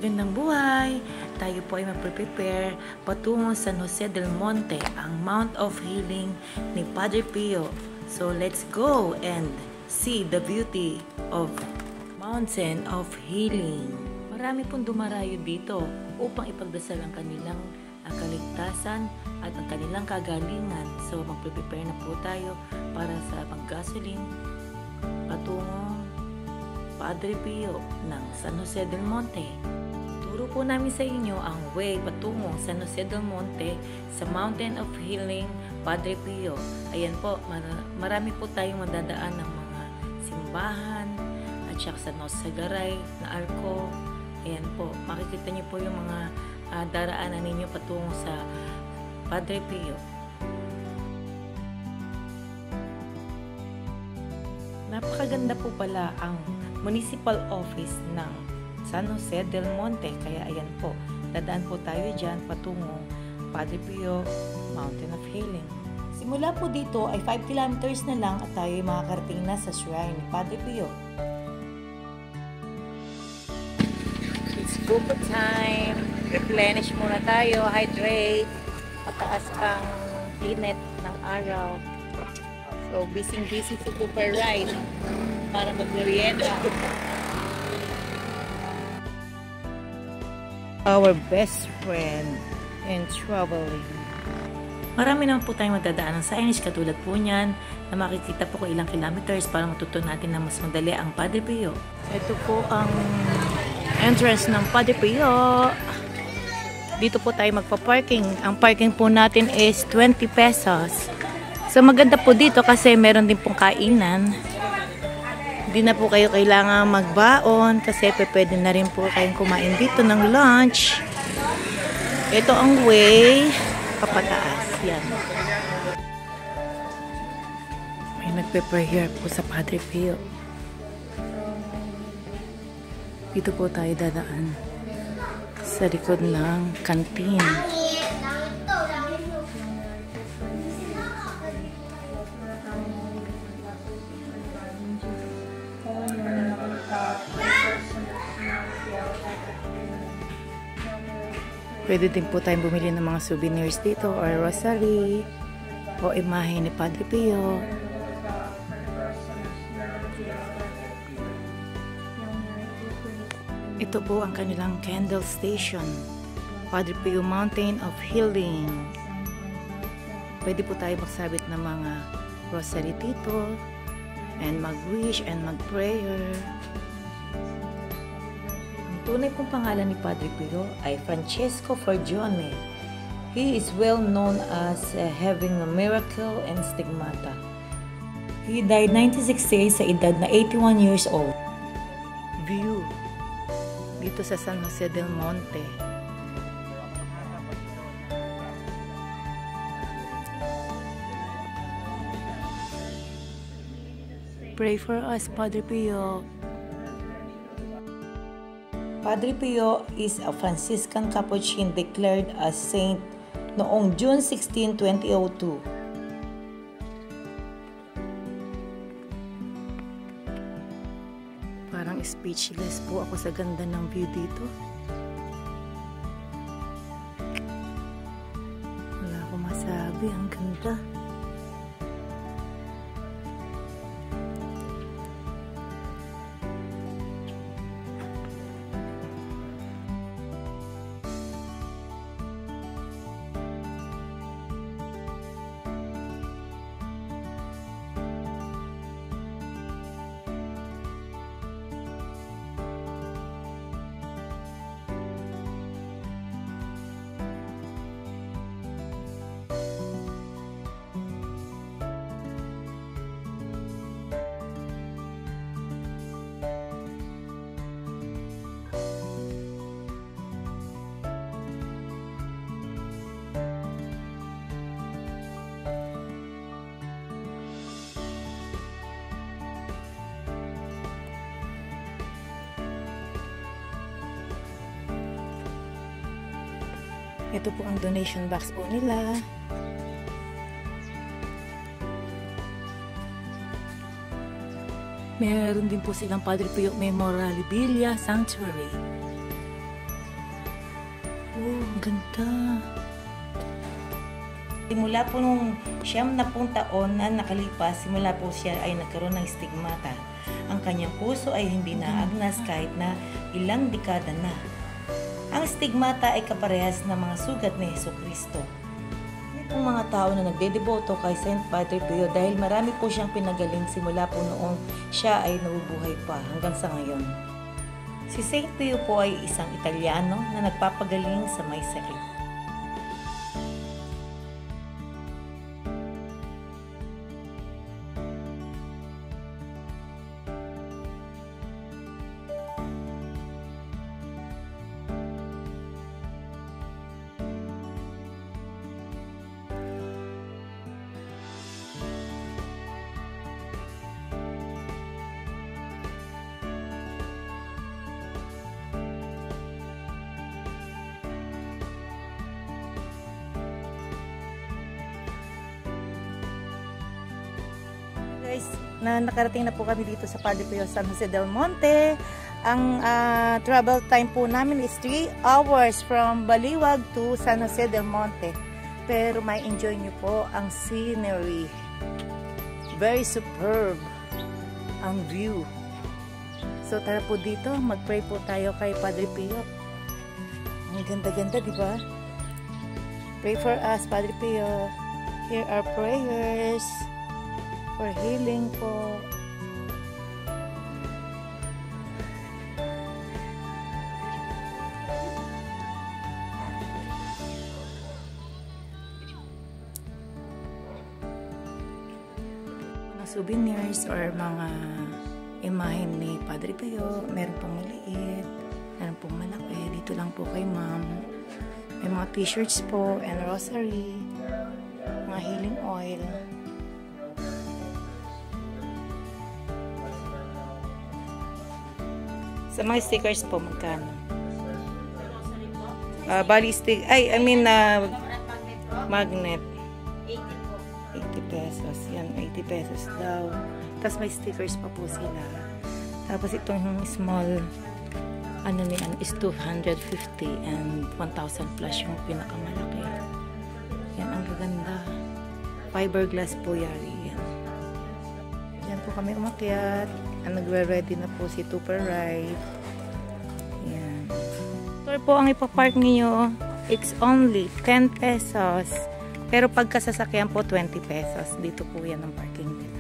Magandang buhay! Tayo po ay magpre-prepare patungo sa San Jose del Monte, ang Mount of Healing ni Padre Pio. So let's go and see the beauty of Mountain of Healing. Marami pong dumarayo dito upang ipagdasal ang kanilang kaligtasan at ang kanilang kagalingan. So magpre-prepare na po tayo para sa pag-gasoline patungo Padre Pio ng San Jose del Monte. Turo po namin sa inyo ang way patungo San Jose del Monte sa Mountain of Healing Padre Pio. Ayan po, marami po tayong madadaan ng mga simbahan at saka sa Nosagaray na arko. Ayan po, makikita niyo po yung mga daraanan ninyo patungo sa Padre Pio. Napakaganda po pala ang municipal office ng San Jose del Monte. Kaya ayan po, dadaan po tayo dyan patungo Padre Pio, Mountain of Healing. Simula po dito ay 5 kilometers na lang at tayo ay makakarating na sa shrine ni Padre Pio. It's scuba time. Replenish muna tayo, hydrate. Mataas ang init ng araw. So, busy si Cooper ride para mag-merienda. Our best friend in traveling. Marami naman po tayong magdadaan ng signage katulad po niyan na makikita po kung ilang kilometers para matuto natin na mas madali ang Padre Pio. Ito po ang entrance ng Padre Pio. Dito po tayo magpa-parking. Ang parking po natin is 20 pesos. So maganda po dito kasi meron din pong kainan. Hindi na po kayo kailangan magbaon kasi pwede na rin po kayong kumain dito ng lunch. Ito ang way papataas. Yan. May nagpe-prayer po sa Padre Pio. Dito po tayo dadaan sa likod ng kantin. Pwede din po tayong bumili ng mga souvenirs dito or rosary o imahe ni Padre Pio. Ito po ang kanilang candle station, Padre Pio Mountain of Healing. Pwede po tayo magsabit ng mga rosary dito and mag-wish and mag-prayer. Tunay pong pangalan ni Padre Pio ay Francesco Forgione. He is well known as having a miracle and stigmata. He died 96 sa edad na 81 years old. View dito sa San Jose del Monte. Pray for us, Padre Pio. Padre Pio is a Franciscan Capuchin declared as saint noong June 16, 2002. Parang speechless po ako sa ganda ng view dito. Wala akong masabi, ang ganda. Ito po ang donation box po nila. Meron din po silang Padre Pio Memorabilia Sanctuary. Ganda. Simula po nung 90 taon na nakalipas, simula po siya ay nagkaroon ng stigmata. Ang kanyang puso ay hindi naagnas kahit na ilang dekada na. Ang stigmata ay kaparehas ng mga sugat ni Jesucristo. Ang mga tao na nagdedeboto kay Saint Padre Pio dahil marami po siyang pinagaling simula po noong siya ay nabubuhay pa hanggang sa ngayon. Si Saint Pio po ay isang Italiano na nagpapagaling sa may sakit. Guys, nakarating na po kami dito sa Padre Pio San Jose del Monte. Ang travel time po namin is 3 hours from Baliwag to San Jose del Monte. Pero may enjoy nyo po ang scenery. Very superb ang view. So tara po dito, mag-pray po tayo kay Padre Pio. Ang ganda-ganda, di ba? Pray for us, Padre Pio. Hear our prayers for healing po. Mga souvenirs or mga imahen ni Padre Pio, meron pong maliit, meron pong malaki. Dito lang po kay ma'am. May mga t-shirts po and rosary, mga healing oil. Sa mga stickers po, magkano? Bali stick, magnet. 80 pesos. Yan, 80 pesos daw. Tapos may stickers pa po sila. Tapos itong small, is 250 and 1,000 plus yung pinakamalaki. Yan, ang gaganda. Fiberglass po yari. Yan. Yan po kami umakyat. Nagre-ready na po si Tupper Ride. Yan. Ito po ang ipapark niyo. It's only 10 pesos. Pero pagka sasakyan po, 20 pesos. Dito po yan ang parking nila.